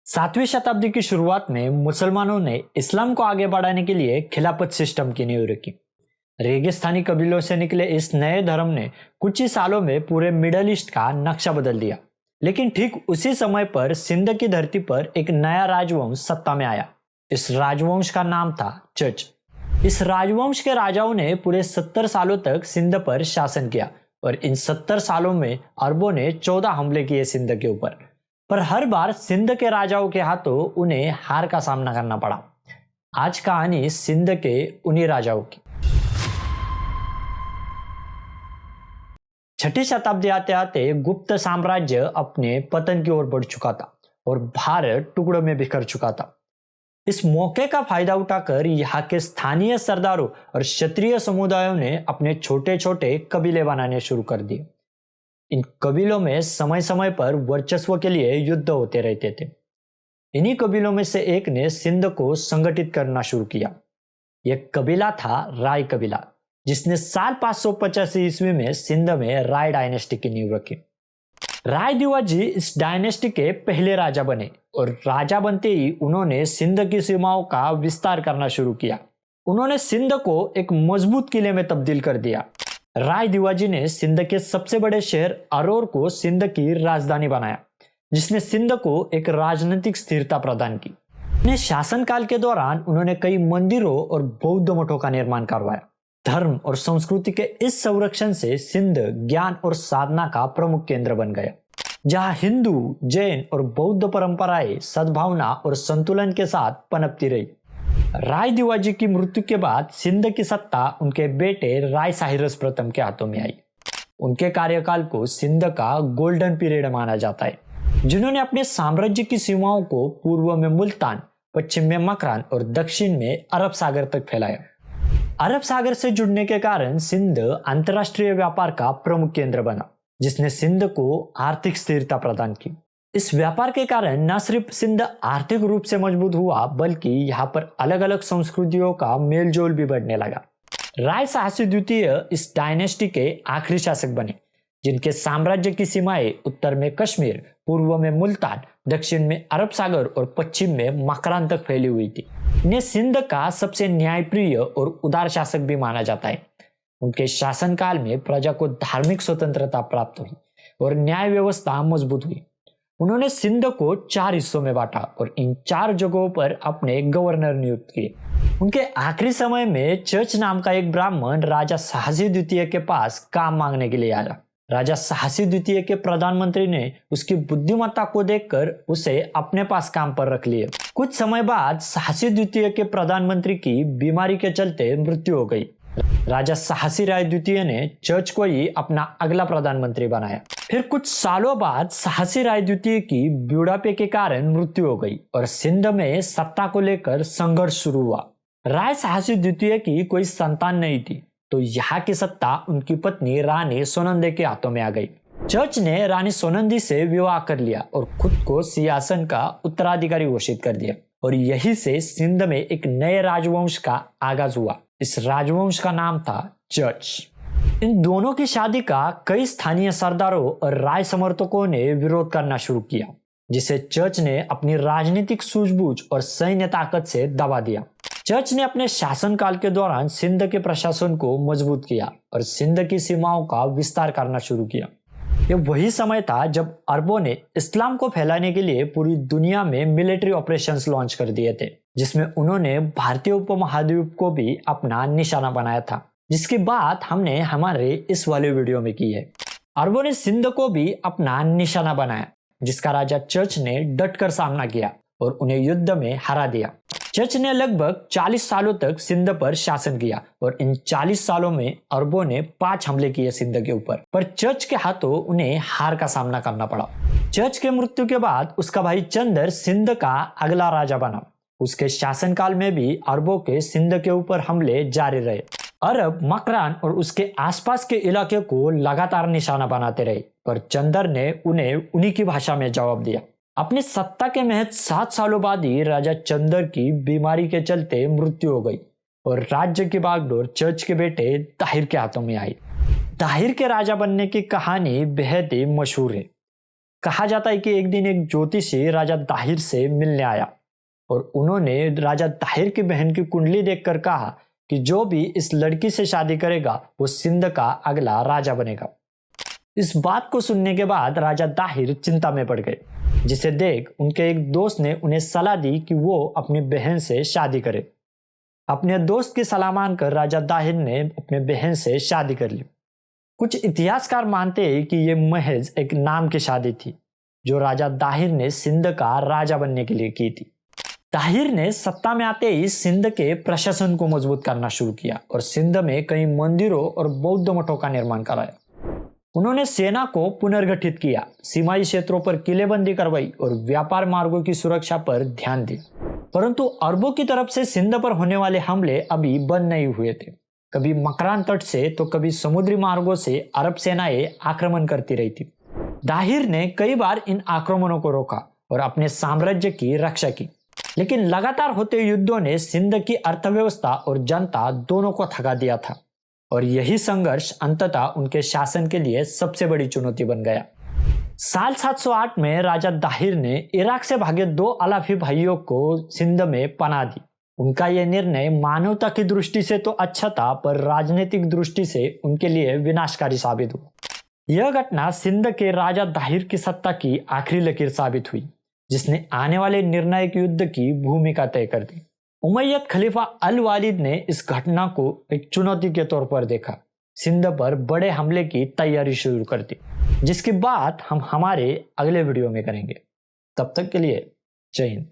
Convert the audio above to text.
7वीं शताब्दी की शुरुआत में मुसलमानों ने इस्लाम को आगे बढ़ाने के लिए खिलाफत सिस्टम की नींव रखी। रेगिस्तानी कबीलों से निकले इस नए धर्म ने कुछ ही सालों में पूरे मिडल ईस्ट का नक्शा बदल दिया। लेकिन ठीक उसी समय पर सिंध की धरती पर एक नया राजवंश सत्ता में आया। इस राजवंश का नाम था चच। इस राजवंश के राजाओं ने पूरे 70 सालों तक सिंध पर शासन किया और इन 70 सालों में अरबों ने 14 हमले किए सिंध के ऊपर। पर हर बार सिंध के राजाओं के हाथों उन्हें हार का सामना करना पड़ा। आज कहानी सिंध के उन्हीं राजाओं की। 6ठी शताब्दी आते आते गुप्त साम्राज्य अपने पतन की ओर बढ़ चुका था और भारत टुकड़ों में बिखर चुका था। इस मौके का फायदा उठाकर यहाँ के स्थानीय सरदारों और क्षत्रिय समुदायों ने अपने छोटे छोटे कबीले बनाने शुरू कर दिए। इन कबीलों में समय समय पर वर्चस्व के लिए युद्ध होते रहते थे। इन्हीं कबीलों में से एक ने सिंध को संगठित करना शुरू किया। यह कबीला था राय कबीला, जिसने साल 585 ईस्वी में सिंध में राय डायनेस्टी की नींव रखी। राय दिवाजी इस डायनेस्टी के पहले राजा बने और राजा बनते ही उन्होंने सिंध की सीमाओं का विस्तार करना शुरू किया। उन्होंने सिंध को एक मजबूत किले में तब्दील कर दिया। राय दिवाजी ने सिंध के सबसे बड़े शहर अरोर को सिंध की राजधानी बनाया, जिसने सिंध को एक राजनीतिक स्थिरता प्रदान की। अपने शासनकाल के दौरान उन्होंने कई मंदिरों और बौद्ध मठों का निर्माण करवाया। धर्म और संस्कृति के इस संरक्षण से सिंध ज्ञान और साधना का प्रमुख केंद्र बन गया, जहां हिंदू, जैन और बौद्ध परंपराएं सद्भावना और संतुलन के साथ पनपती रही। राय दिवाजी की मृत्यु के बाद सिंध की सत्ता उनके बेटे राय साहिरस प्रथम के हाथों में आई। उनके कार्यकाल को सिंध का गोल्डन पीरियड माना जाता है, जिन्होंने अपने साम्राज्य की सीमाओं को पूर्व में मुल्तान, पश्चिम में मकरान और दक्षिण में अरब सागर तक फैलाया। अरब सागर से जुड़ने के कारण सिंध अंतरराष्ट्रीय व्यापार का प्रमुख केंद्र बना, जिसने सिंध को आर्थिक स्थिरता प्रदान की। इस व्यापार के कारण न सिर्फ सिंध आर्थिक रूप से मजबूत हुआ, बल्कि यहाँ पर अलग अलग संस्कृतियों का मेलजोल भी बढ़ने लगा। राय साहसी द्वितीय इस डायनेस्टी के आखिरी शासक बने, जिनके साम्राज्य की सीमाएं उत्तर में कश्मीर, पूर्व में मुल्तान, दक्षिण में अरब सागर और पश्चिम में मकरान तक फैली हुई थी। इन्हें सिंध का सबसे न्यायप्रिय और उदार शासक भी माना जाता है। उनके शासनकाल में प्रजा को धार्मिक स्वतंत्रता प्राप्त हुई और न्याय व्यवस्था मजबूत हुई। उन्होंने सिंध को 4 हिस्सों में बांटा और इन 4 जगहों पर अपने गवर्नर नियुक्त किए। उनके आखिरी समय में चच नाम का एक ब्राह्मण राजा साहसी द्वितीय के पास काम मांगने के लिए आया। राजा साहसी द्वितीय के प्रधानमंत्री ने उसकी बुद्धिमत्ता को देखकर उसे अपने पास काम पर रख लिए। कुछ समय बाद साहसी द्वितीय के प्रधानमंत्री की बीमारी के चलते मृत्यु हो गई। राजा साहसी राय द्वितीय ने चर्च को ही अपना अगला प्रधानमंत्री बनाया। फिर कुछ सालों बाद साहसी राय द्वितीय की बुढ़ापे के कारण मृत्यु हो गई और सिंध में सत्ता को लेकर संघर्ष शुरू हुआ। राय साहसी द्वितीय की कोई संतान नहीं थी, तो यहाँ की सत्ता उनकी पत्नी रानी सोनंदे के हाथों में आ गई। चर्च ने रानी सोनंदी से विवाह कर लिया और खुद को सिंहासन का उत्तराधिकारी घोषित कर दिया और यही से सिंध में एक नए राजवंश का आगाज हुआ। इस राजवंश का नाम था चच। इन दोनों की शादी का कई स्थानीय सरदारों और राय समर्थकों ने विरोध करना शुरू किया, जिसे चर्च ने अपनी राजनीतिक सूझबूझ और सैन्य ताकत से दबा दिया। चर्च ने अपने शासनकाल के दौरान सिंध के प्रशासन को मजबूत किया और सिंध की सीमाओं का विस्तार करना शुरू किया। यह वही समय था जब अरबों ने इस्लाम को फैलाने के लिए पूरी दुनिया में मिलिट्री ऑपरेशंस लॉन्च कर दिए थे, जिसमें उन्होंने भारतीय उपमहाद्वीप को भी अपना निशाना बनाया था, जिसकी बात हमने हमारे इस वाले वीडियो में की है। अरबों ने सिंध को भी अपना निशाना बनाया, जिसका राजा चर्च ने डटकर सामना किया और उन्हें युद्ध में हरा दिया। चर्च ने लगभग 40 सालों तक सिंध पर शासन किया और इन 40 सालों में अरबों ने 5 हमले किए सिंध के ऊपर, पर चर्च के हाथों उन्हें हार का सामना करना पड़ा। चर्च के मृत्यु के बाद उसका भाई चंदर सिंध का अगला राजा बना। उसके शासनकाल में भी अरबों के सिंध के ऊपर हमले जारी रहे। अरब मकरान और उसके आसपास के इलाके को लगातार निशाना बनाते रहे, पर चंदर ने उन्हें उन्हीं की भाषा में जवाब दिया। अपनी सत्ता के महज 7 सालों बाद ही राजा चंदर की बीमारी के चलते मृत्यु हो गई और राज्य की बागडोर चर्च के बेटे ताहिर के हाथों में आई। ताहिर के राजा बनने की कहानी बेहद ही मशहूर है। कहा जाता है कि एक दिन एक ज्योतिषी राजा दाहिर से मिलने आया और उन्होंने राजा दाहिर की बहन की कुंडली देखकर कहा कि जो भी इस लड़की से शादी करेगा वो सिंध का अगला राजा बनेगा। इस बात को सुनने के बाद राजा दाहिर चिंता में पड़ गए, जिसे देख उनके एक दोस्त ने उन्हें सलाह दी कि वो अपनी बहन से शादी करे। अपने दोस्त की सलाह मानकर राजा दाहिर ने अपने बहन से शादी कर ली। कुछ इतिहासकार मानते हैं कि यह महज एक नाम की शादी थी जो राजा दाहिर ने सिंध का राजा बनने के लिए की थी। दाहिर ने सत्ता में आते ही सिंध के प्रशासन को मजबूत करना शुरू किया और सिंध में कई मंदिरों और बौद्ध मठों का निर्माण कराया। उन्होंने सेना को पुनर्गठित किया, सीमाई क्षेत्रों पर किलेबंदी करवाई और व्यापार मार्गों की सुरक्षा पर ध्यान दिया। परंतु अरबों की तरफ से सिंध पर होने वाले हमले अभी बंद नहीं हुए थे। कभी मकरान तट से तो कभी समुद्री मार्गों से अरब सेनाएं आक्रमण करती रही थी। दाहिर ने कई बार इन आक्रमणों को रोका और अपने साम्राज्य की रक्षा की, लेकिन लगातार होते युद्धों ने सिंध की अर्थव्यवस्था और जनता दोनों को थका दिया था और यही संघर्ष अंततः उनके शासन के लिए सबसे बड़ी चुनौती बन गया। साल 708 में राजा दाहिर ने इराक से भागे 2 अलाफी भाइयों को सिंध में पनाह दी। उनका यह निर्णय मानवता की दृष्टि से तो अच्छा था, पर राजनीतिक दृष्टि से उनके लिए विनाशकारी साबित हुआ। यह घटना सिंध के राजा दाहिर की सत्ता की आखिरी लकीर साबित हुई, जिसने आने वाले निर्णायक युद्ध की भूमिका तय कर दी। उमैयद खलीफा अल वालिद ने इस घटना को एक चुनौती के तौर पर देखा, सिंध पर बड़े हमले की तैयारी शुरू कर दी, जिसकी बात हम हमारे अगले वीडियो में करेंगे। तब तक के लिए जय हिंद।